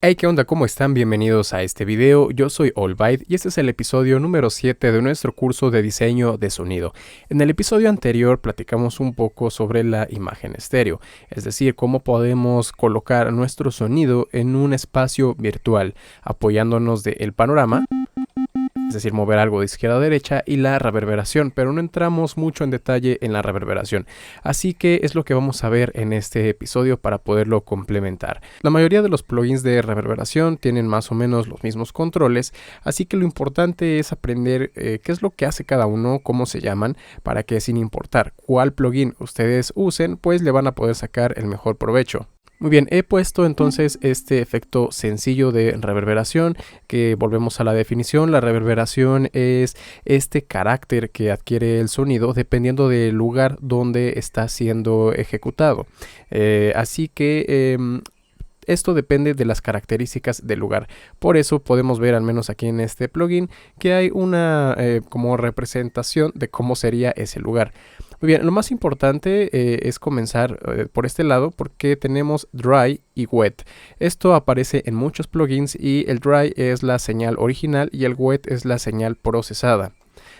Hey, ¿qué onda? ¿Cómo están? Bienvenidos a este video. Yo soy Allbyte y este es el episodio número 7 de nuestro curso de diseño de sonido. En el episodio anterior platicamos un poco sobre la imagen estéreo, es decir, cómo podemos colocar nuestro sonido en un espacio virtual, apoyándonos del panorama, es decir, mover algo de izquierda a derecha, y la reverberación, pero no entramos mucho en detalle en la reverberación. Así que es lo que vamos a ver en este episodio para poderlo complementar. La mayoría de los plugins de reverberación tienen más o menos los mismos controles, así que lo importante es aprender qué es lo que hace cada uno, cómo se llaman, para que sin importar cuál plugin ustedes usen, pues le van a poder sacar el mejor provecho. Muy bien, he puesto entonces este efecto sencillo de reverberación, que volvemos a la definición. La reverberación es este carácter que adquiere el sonido dependiendo del lugar donde está siendo ejecutado. Así que esto depende de las características del lugar. Por eso podemos ver, al menos aquí en este plugin, que hay una como representación de cómo sería ese lugar. Muy bien, lo más importante es comenzar por este lado porque tenemos dry y wet. Esto aparece en muchos plugins y el dry es la señal original y el wet es la señal procesada.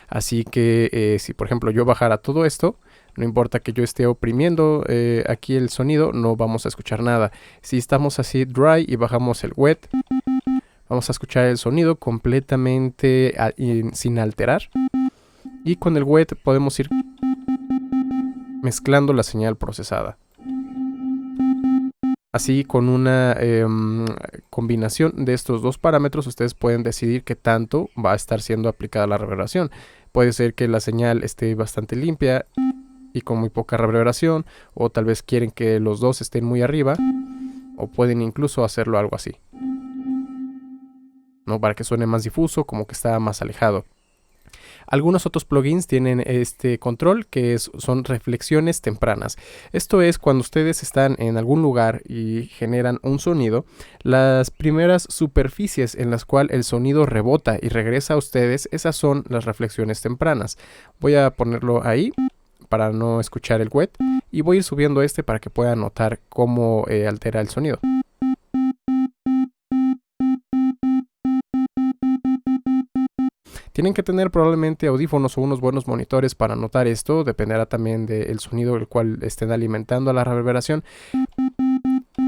Así que si por ejemplo yo bajara todo esto, no importa que yo esté oprimiendo aquí el sonido, no vamos a escuchar nada. Si estamos así dry y bajamos el wet, vamos a escuchar el sonido completamente sin alterar. Y con el wet podemos ir mezclando la señal procesada. Así, con una combinación de estos dos parámetros, ustedes pueden decidir qué tanto va a estar siendo aplicada la reverberación. Puede ser que la señal esté bastante limpia y con muy poca reverberación, o tal vez quieren que los dos estén muy arriba, o pueden incluso hacerlo algo así, ¿no? Para que suene más difuso, como que está más alejado. Algunos otros plugins tienen este control que son reflexiones tempranas. Esto es cuando ustedes están en algún lugar y generan un sonido, las primeras superficies en las cuales el sonido rebota y regresa a ustedes, esas son las reflexiones tempranas. Voy a ponerlo ahí para no escuchar el wet y voy a ir subiendo este para que puedan notar cómo altera el sonido. Tienen que tener probablemente audífonos o unos buenos monitores para notar esto, dependerá también del sonido el cual estén alimentando a la reverberación,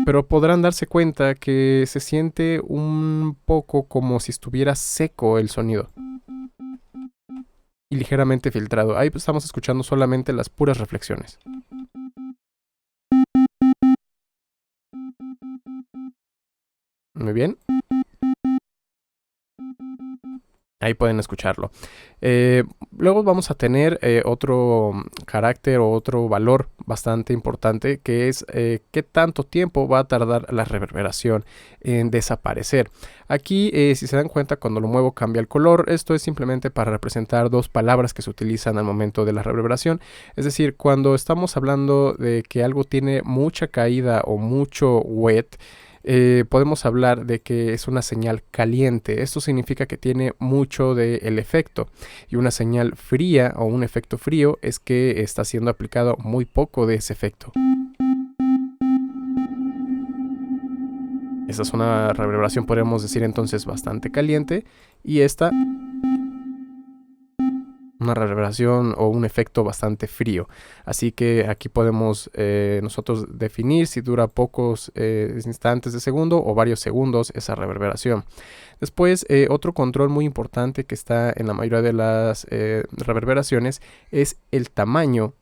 pero podrán darse cuenta que se siente un poco como si estuviera seco el sonido y ligeramente filtrado. Ahí estamos escuchando solamente las puras reflexiones. Muy bien. Ahí pueden escucharlo. Luego vamos a tener otro carácter o otro valor bastante importante, que es qué tanto tiempo va a tardar la reverberación en desaparecer. Aquí, si se dan cuenta, cuando lo muevo cambia el color. Esto es simplemente para representar dos palabras que se utilizan al momento de la reverberación. Es decir, cuando estamos hablando de que algo tiene mucha caída o mucho wet, podemos hablar de que es una señal caliente. Esto significa que tiene mucho del efecto, y una señal fría o un efecto frío es que está siendo aplicado muy poco de ese efecto. Esta es una reverberación, podríamos decir entonces, bastante caliente, y esta una reverberación o un efecto bastante frío. Así que aquí podemos nosotros definir si dura pocos instantes de segundo o varios segundos esa reverberación. Después, otro control muy importante que está en la mayoría de las reverberaciones es el tamaño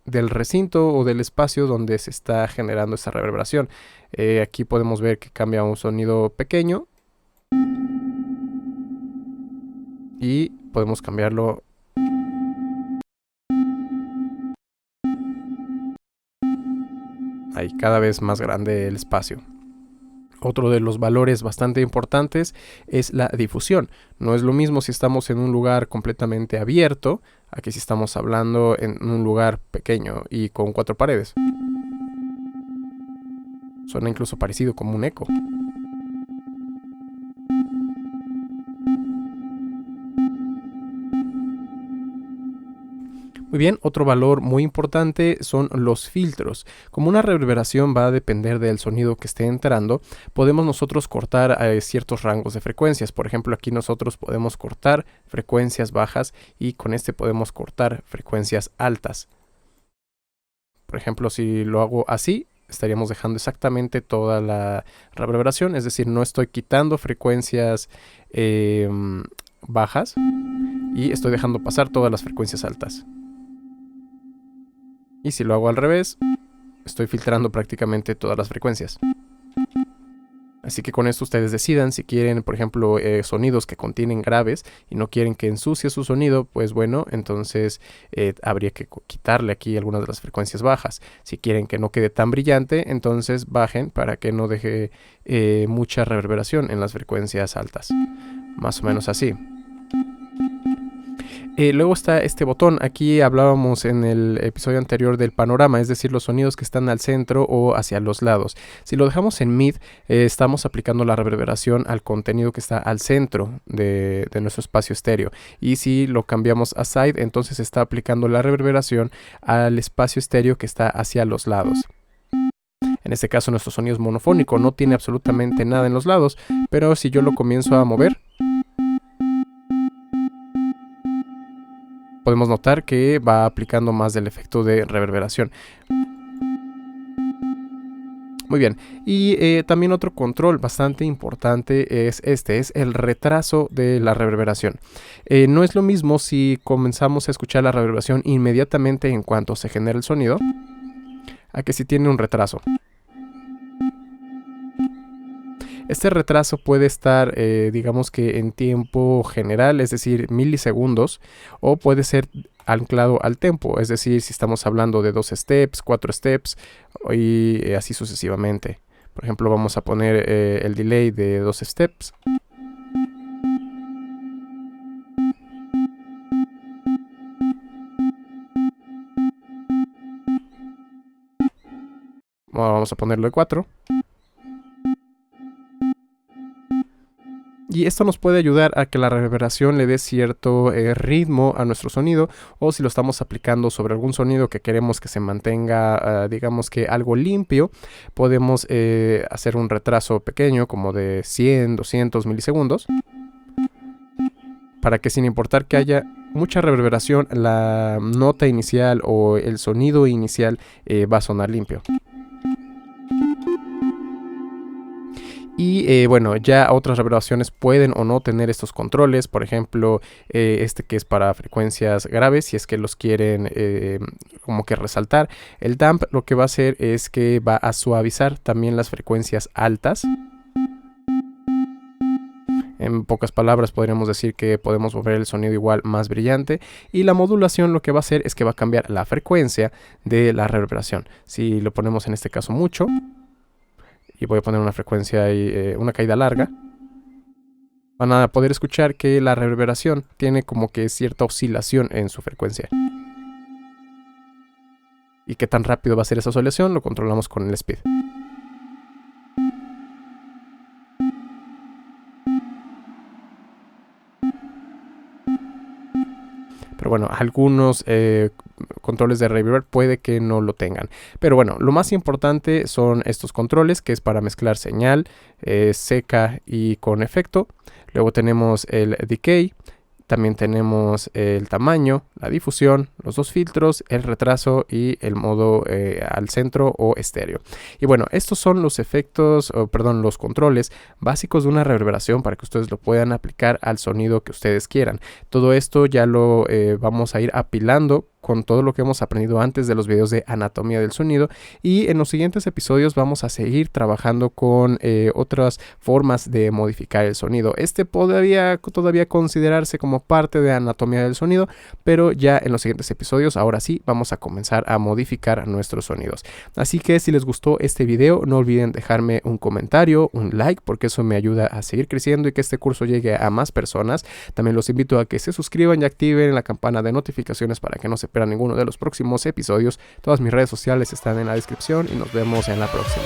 del recinto o del espacio donde se está generando esa reverberación. Aquí podemos ver que cambia a un sonido pequeño y podemos cambiarlo ahí, cada vez más grande el espacio. Otro de los valores bastante importantes es la difusión. No es lo mismo si estamos en un lugar completamente abierto a que si estamos hablando en un lugar pequeño y con 4 paredes. Suena incluso parecido, como un eco. Muy bien, otro valor muy importante son los filtros. Como una reverberación va a depender del sonido que esté entrando, podemos nosotros cortar ciertos rangos de frecuencias. Por ejemplo, aquí nosotros podemos cortar frecuencias bajas y con este podemos cortar frecuencias altas. Por ejemplo, si lo hago así, estaríamos dejando exactamente toda la reverberación, es decir, no estoy quitando frecuencias bajas y estoy dejando pasar todas las frecuencias altas. Y si lo hago al revés, estoy filtrando prácticamente todas las frecuencias. Así que con esto ustedes decidan si quieren, por ejemplo, sonidos que contienen graves y no quieren que ensucie su sonido, pues bueno, entonces habría que quitarle aquí algunas de las frecuencias bajas. Si quieren que no quede tan brillante, entonces bajen para que no deje mucha reverberación en las frecuencias altas. Más o menos así. Luego está este botón. Aquí hablábamos en el episodio anterior del panorama, es decir, los sonidos que están al centro o hacia los lados. Si lo dejamos en mid, estamos aplicando la reverberación al contenido que está al centro de nuestro espacio estéreo. Y si lo cambiamos a side, entonces está aplicando la reverberación al espacio estéreo que está hacia los lados. En este caso nuestro sonido es monofónico, no tiene absolutamente nada en los lados, pero si yo lo comienzo a mover, podemos notar que va aplicando más del efecto de reverberación. Muy bien, y también otro control bastante importante es el retraso de la reverberación. No es lo mismo si comenzamos a escuchar la reverberación inmediatamente en cuanto se genera el sonido, a que si tiene un retraso. Este retraso puede estar, digamos que en tiempo general, es decir, milisegundos, o puede ser anclado al tempo, es decir, si estamos hablando de 2 steps, 4 steps y así sucesivamente. Por ejemplo, vamos a poner el delay de 2 steps. Vamos a ponerlo de 4. Y esto nos puede ayudar a que la reverberación le dé cierto ritmo a nuestro sonido, o si lo estamos aplicando sobre algún sonido que queremos que se mantenga, digamos que algo limpio, podemos hacer un retraso pequeño como de 100, 200 milisegundos, para que sin importar que haya mucha reverberación, la nota inicial o el sonido inicial va a sonar limpio. Y bueno, ya otras reverberaciones pueden o no tener estos controles. Por ejemplo, este que es para frecuencias graves, si es que los quieren como que resaltar. El damp lo que va a hacer es que va a suavizar también las frecuencias altas. En pocas palabras podríamos decir que podemos volver el sonido igual más brillante. Y la modulación lo que va a hacer es que va a cambiar la frecuencia de la reverberación. Si lo ponemos en este caso mucho, y voy a poner una frecuencia y una caída larga, van a poder escuchar que la reverberación tiene como que cierta oscilación en su frecuencia. Y qué tan rápido va a ser esa oscilación lo controlamos con el speed. Pero bueno, algunos controles de reverb puede que no lo tengan. Pero bueno, lo más importante son estos controles, que es para mezclar señal seca y con efecto. Luego tenemos el decay. También tenemos el tamaño, la difusión, los 2 filtros, el retraso y el modo al centro o estéreo. Y bueno, estos son los efectos, los controles básicos de una reverberación para que ustedes lo puedan aplicar al sonido que ustedes quieran. Todo esto ya lo vamos a ir apilando con todo lo que hemos aprendido antes de los videos de anatomía del sonido, y en los siguientes episodios vamos a seguir trabajando con otras formas de modificar el sonido. Este podría todavía considerarse como parte de anatomía del sonido, pero ya en los siguientes episodios ahora sí vamos a comenzar a modificar nuestros sonidos. Así que si les gustó este video, no olviden dejarme un comentario, un like, porque eso me ayuda a seguir creciendo y que este curso llegue a más personas. También los invito a que se suscriban y activen la campana de notificaciones para que no se pierdan ninguno de los próximos episodios. Todas mis redes sociales están en la descripción y nos vemos en la próxima.